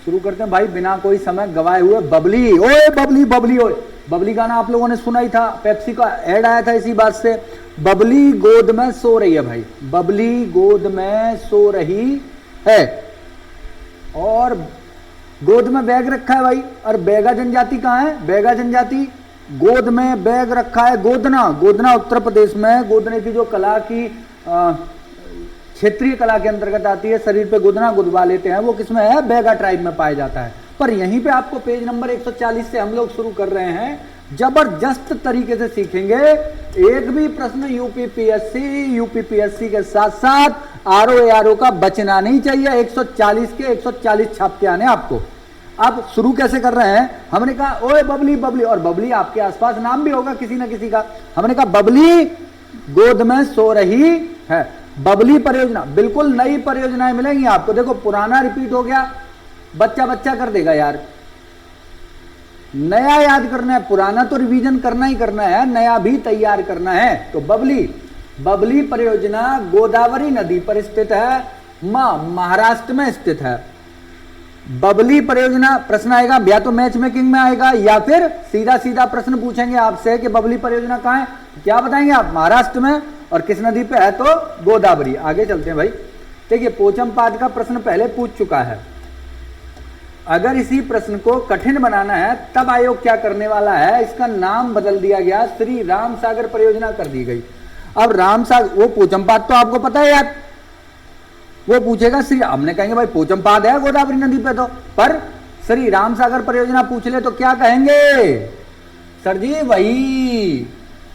शुरू करते हैं भाई बिना कोई समय गवाए हुए। बबली, ओए बबली बबली, ओए बबली गाना आप लोगों ने सुना ही था, पेप्सी का ऐड आया था इसी बात से। बबली गोद में सो रही है भाई, बबली गोद में सो रही है, और गोद में बैग रखा है भाई। और बैगा जनजाति कहाँ है? बैगा जनजाति गोद में बैग रखा है। गोदना, गोदना उत्तर प्रदेश में, गोदने की जो कला की क्षेत्रीय कला के अंतर्गत आती है, शरीर पे गोदना गुदवा लेते हैं, वो किसमें है? बैगा ट्राइब में पाया जाता है। पर यहीं पे आपको पेज नंबर 140 से हम लोग शुरू कर रहे हैं, जबरदस्त तरीके से सीखेंगे। एक भी प्रश्न यूपीपीएससी के साथ साथ आरओ का बचना नहीं चाहिए। 140 के 140 छाप के आने आपको। अब शुरू कैसे कर रहे हैं? हमने कहा ओए बबली बबली, और बबली आपके आसपास नाम भी होगा किसी ना किसी का। हमने कहा बबली गोद में सो रही है। बबली परियोजना, बिल्कुल नई परियोजनाएं मिलेंगी आपको। देखो पुराना रिपीट हो गया, बच्चा बच्चा कर देगा यार। नया याद करना है, पुराना तो रिवीजन करना ही करना है, नया भी तैयार करना है। तो बबली, बबली परियोजना गोदावरी नदी पर स्थित है, महाराष्ट्र में स्थित है। बबली परियोजना, प्रश्न आएगा या तो मैच मेकिंग में आएगा या फिर सीधा सीधा प्रश्न पूछेंगे आपसे कि बबली परियोजना कहां है, क्या बताएंगे आप? महाराष्ट्र में, और किस नदी पे है? तो गोदावरी। आगे चलते हैं भाई। देखिए पोचमपाद का प्रश्न पहले पूछ चुका है। अगर इसी प्रश्न को कठिन बनाना है तब आयोग क्या करने वाला है? इसका नाम बदल दिया गया, श्री राम सागर परियोजना कर दी गई। अब राम सागर, वो पोचमपाद तो आपको पता है यार, वो पूछेगा श्री, हमने कहेंगे भाई पोचमपाद है गोदावरी नदी पे तो, पर श्री राम सागर परियोजना पूछ ले तो क्या कहेंगे? सर जी वही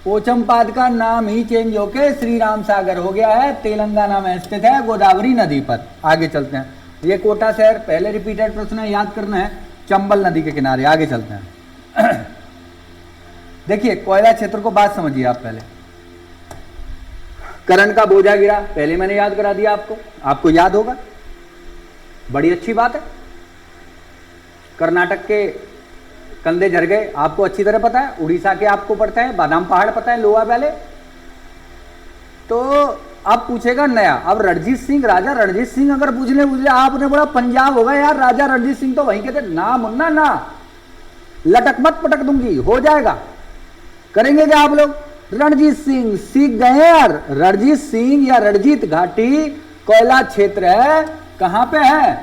पोचमपाद का नाम ही चेंज होके श्री राम सागर हो गया है, तेलंगाना में स्थित है, गोदावरी नदी पर। आगे चलते हैं। ये कोटा शहर, पहले रिपीटेड प्रश्न है, याद करना है, चंबल नदी के किनारे। आगे चलते हैं। देखिए कोयला क्षेत्र को बात समझिए आप पहले। करण का बोझा गिरा, पहले मैंने याद करा दिया आपको, आपको याद होगा, बड़ी अच्छी बात है। कर्नाटक के कंधे झर गए, आपको अच्छी तरह पता है। उड़ीसा के आपको पड़ता है, बादाम पहाड़ पता है, लोहा वैली। तो अब पूछेगा नया। अब रणजीत सिंह, राजा रणजीत सिंह अगर पूछ ले आपने, बड़ा पंजाब होगा यार, राजा रणजीत सिंह तो वहीं के थे ना। मुन्ना ना, लटक मत पटक दूंगी, हो जाएगा। करेंगे क्या आप लोग? रणजीत सिंह सीख गए यार। रणजीत सिंह या रणजीत घाटी कोयला क्षेत्र है, कहां पे है?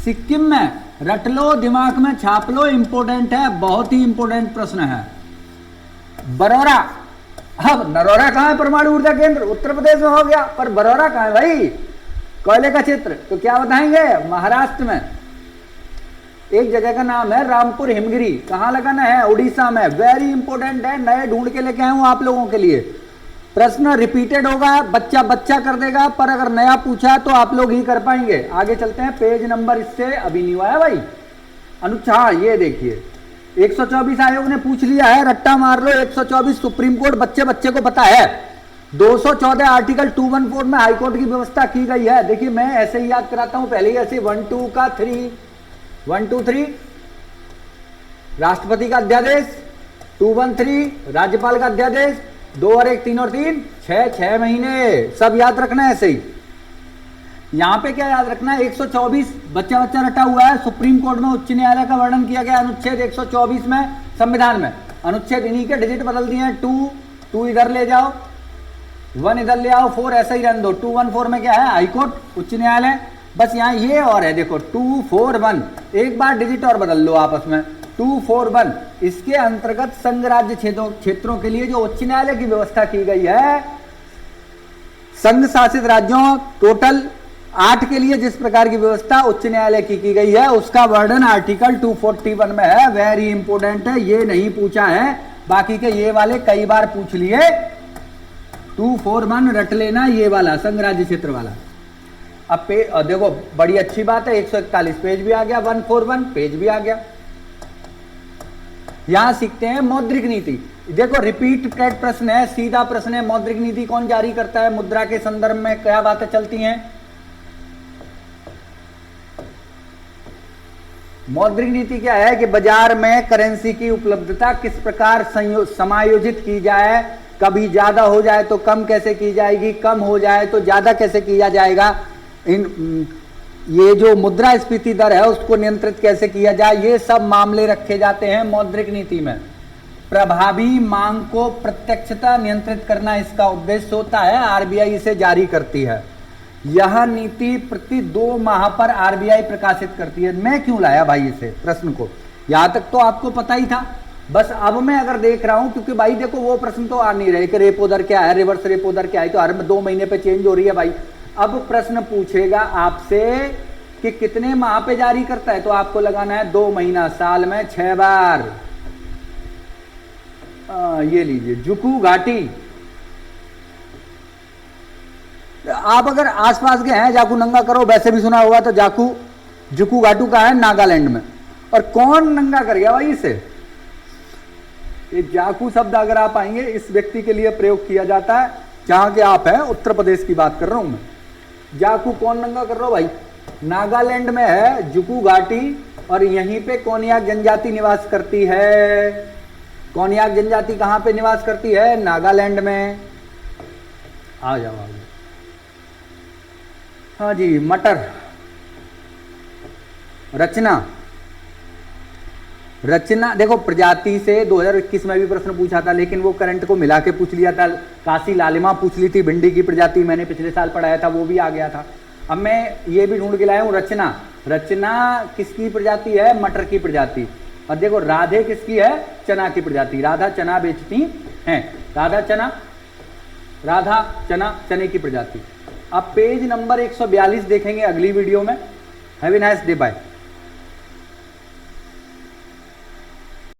सिक्किम में। रट लो, दिमाग में छाप लो, इंपोर्टेंट है, बहुत ही इंपोर्टेंट प्रश्न है। बरौरा, अब नरोरा कहां है? परमाणु ऊर्जा केंद्र उत्तर प्रदेश में हो गया, पर बरौरा कहां है भाई? कोयले का क्षेत्र। तो क्या बताएंगे? महाराष्ट्र में। एक जगह का नाम है रामपुर हिमगिरी, कहां लगाना है? उड़ीसा में। वेरी इंपोर्टेंट है, नए ढूंढ के लेके आए हूं आप लोगों के लिए। प्रश्न रिपीटेड होगा, बच्चा बच्चा कर देगा, पर अगर नया पूछा तो आप लोग ही कर पाएंगे। आगे चलते हैं। पेज नंबर इससे अभी नहीं आया भाई अनुच्छा, ये देखिए 124 आयोग ने पूछ लिया है, रट्टा मार लो। 124 सुप्रीम कोर्ट बच्चे बच्चे को पता है। 214 आर्टिकल 214 में हाईकोर्ट की व्यवस्था की गई है। देखिए मैं ऐसे ही याद कराता हूं, पहले ही ऐसे 1 2 का 3, 1 2 3 राष्ट्रपति का अध्यादेश, 213 राज्यपाल का अध्यादेश, 2 और 1 3 और 3 6 महीने, सब याद रखना है ऐसे ही। यहां पे क्या याद रखना है? 124 बच्चा बच्चा रटा हुआ है। सुप्रीम कोर्ट में उच्च न्यायालय का वर्णन किया गया अनुच्छेद 124 में, संविधान में। अनुच्छेद इन्हीं के डिजिट बदल दिए हैं। 2 इधर ले जाओ, 1 इधर ले आओ, 4 ऐसा ही रहने दो। 214 में क्या है? हाईकोर्ट, उच्च न्यायालय। बस यहाँ ये और है, देखो 241, एक बार डिजिट और बदल लो आपस में। 241 इसके अंतर्गत संघ राज्य क्षेत्रों के लिए जो उच्च न्यायालय की व्यवस्था की गई है, संघ शासित राज्यों टोटल 8 के लिए जिस प्रकार की व्यवस्था उच्च न्यायालय की गई है, उसका वर्णन आर्टिकल 241 में है। वेरी इंपोर्टेंट है, ये नहीं पूछा है, बाकी के ये वाले कई बार पूछ लिए। 241 रट लेना, ये वाला संघ राज्य क्षेत्र वाला। अब देखो बड़ी अच्छी बात है, 141 पेज भी आ गया, 141 पेज भी आ गया। यहां सीखते हैं मौद्रिक नीति। देखो रिपीटेड प्रश्न है, सीधा प्रश्न है। मौद्रिक नीति कौन जारी करता है? मुद्रा के संदर्भ में क्या बातें चलती हैं? मौद्रिक नीति क्या है कि बाजार में करेंसी की उपलब्धता किस प्रकार समायोजित की जाए, कभी ज्यादा हो जाए तो कम कैसे की जाएगी, कम हो जाए तो ज्यादा कैसे किया जाएगा। ये जो मुद्रास्फीति दर है उसको नियंत्रित कैसे किया जाए, ये सब मामले रखे जाते हैं मौद्रिक नीति में। प्रभावी मांग को प्रत्यक्षता नियंत्रित करना इसका उद्देश्य होता है, आरबीआई इसे जारी करती है। यह नीति प्रति 2 माह पर आरबीआई प्रकाशित करती है। मैं क्यों लाया भाई इसे प्रश्न को, यहां तक तो आपको पता ही था, बस अब मैं अगर देख रहा हूं, क्योंकि भाई देखो वो प्रश्न तो आ नहीं रहे कि रेपो दर क्या है, रिवर्स रेपो दर क्या है, तो हर 2 महीने पे चेंज हो रही है भाई। अब प्रश्न पूछेगा आपसे कि कितने माह पे जारी करता है, तो आपको लगाना है 2 महीना, साल में 6 बार। ये लीजिए जुकू घाटी। आप अगर आसपास के हैं, जाकू नंगा करो, वैसे भी सुना होगा, तो जुकू घाटू का है नागालैंड में। और कौन नंगा कर गया भाई इसे, ये जाकू शब्द अगर आप आएंगे इस व्यक्ति के लिए प्रयोग किया जाता है जहां के आप हैं, उत्तर प्रदेश की बात कर रहा हूं मैं। जाकू कौन नंगा कर रहा हो भाई, नागालैंड में है जुकू घाटी, और यहीं पे कोन्याक जनजाति निवास करती है। कोन्याक जनजाति कहां पे निवास करती है, नागालैंड में। आ जाओ आगे। हाँ जी, मटर रचना देखो प्रजाति से 2021 में भी प्रश्न पूछा था, लेकिन वो करंट को मिला के पूछ लिया था। काशी लालिमा पूछ ली थी, भिंडी की प्रजाति मैंने पिछले साल पढ़ाया था, वो भी आ गया था। अब मैं ये भी ढूंढ के लाया हूँ, रचना किसकी प्रजाति है, मटर की प्रजाति। और देखो राधे किसकी है, चना की प्रजाति। राधा चना बेचती हैं, राधा चने की प्रजाति। अब पेज नंबर 142 देखेंगे अगली वीडियो में। Have a nice day, bye.